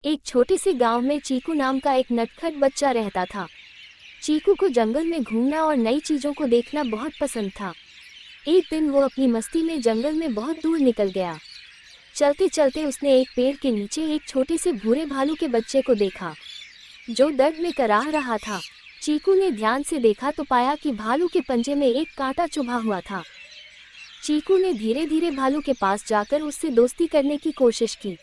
एक छोटे से गांव में चीकू नाम का एक नटखट बच्चा रहता था। चीकू को जंगल में घूमना और नई चीजों को देखना बहुत पसंद था। एक दिन वो अपनी मस्ती में जंगल में बहुत दूर निकल गया। चलते चलते उसने एक पेड़ के नीचे एक छोटे से भूरे भालू के बच्चे को देखा, जो दर्द में कराह रहा था। चीकू ने ध्यान से देखा तो पाया कि भालू के पंजे में एक कांटा चुभा हुआ था। चीकू ने धीरे धीरे भालू के पास जाकर उससे दोस्ती करने की कोशिश की।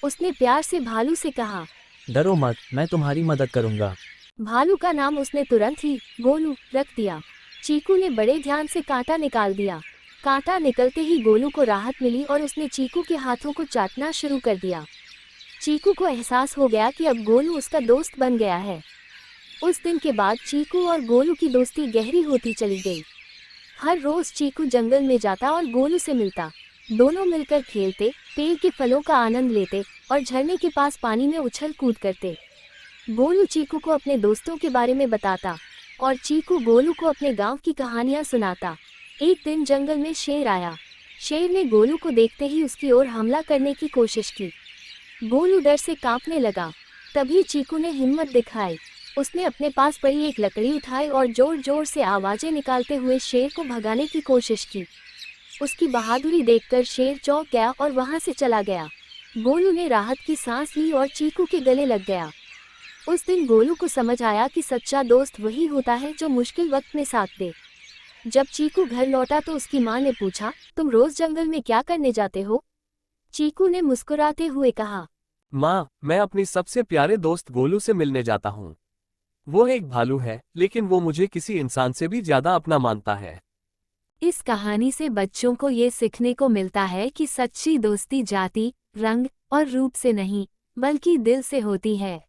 उसने प्यार से भालू से कहा, डरो मत, मैं तुम्हारी मदद करूंगा। भालू का नाम उसने तुरंत ही गोलू रख दिया। चीकू ने बड़े ध्यान से कांटा निकाल दिया। कांटा निकलते ही गोलू को राहत मिली और उसने चीकू के हाथों को चाटना शुरू कर दिया। चीकू को एहसास हो गया कि अब गोलू उसका दोस्त बन गया है। उस दिन के बाद चीकू और गोलू की दोस्ती गहरी होती चली गई। हर रोज चीकू जंगल में जाता और गोलू से मिलता। दोनों मिलकर खेलते, पेड़ के फलों का आनंद लेते और झरने के पास पानी में उछल कूद करते। गोलू चीकू को अपने दोस्तों के बारे में बताता और चीकू गोलू को अपने गांव की कहानियां सुनाता। एक दिन जंगल में शेर आया। शेर ने गोलू को देखते ही उसकी ओर हमला करने की कोशिश की। गोलू डर से कांपने लगा। तभी चीकू ने हिम्मत दिखाई। उसने अपने पास पड़ी एक लकड़ी उठाई और जोर जोर से आवाजें निकालते हुए शेर को भगाने की कोशिश की। उसकी बहादुरी देखकर शेर चौंक गया और वहां से चला गया। गोलू ने राहत की सांस ली और चीकू के गले लग गया। उस दिन गोलू को समझ आया कि सच्चा दोस्त वही होता है जो मुश्किल वक्त में साथ दे। जब चीकू घर लौटा तो उसकी माँ ने पूछा, तुम रोज जंगल में क्या करने जाते हो? चीकू ने मुस्कुराते हुए कहा, माँ, मैं अपनी सबसे प्यारे दोस्त गोलू से मिलने जाता हूँ। वो एक भालू है, लेकिन वो मुझे किसी इंसान से भी ज्यादा अपना मानता है। इस कहानी से बच्चों को ये सीखने को मिलता है कि सच्ची दोस्ती जाति, रंग और रूप से नहीं, बल्कि दिल से होती है।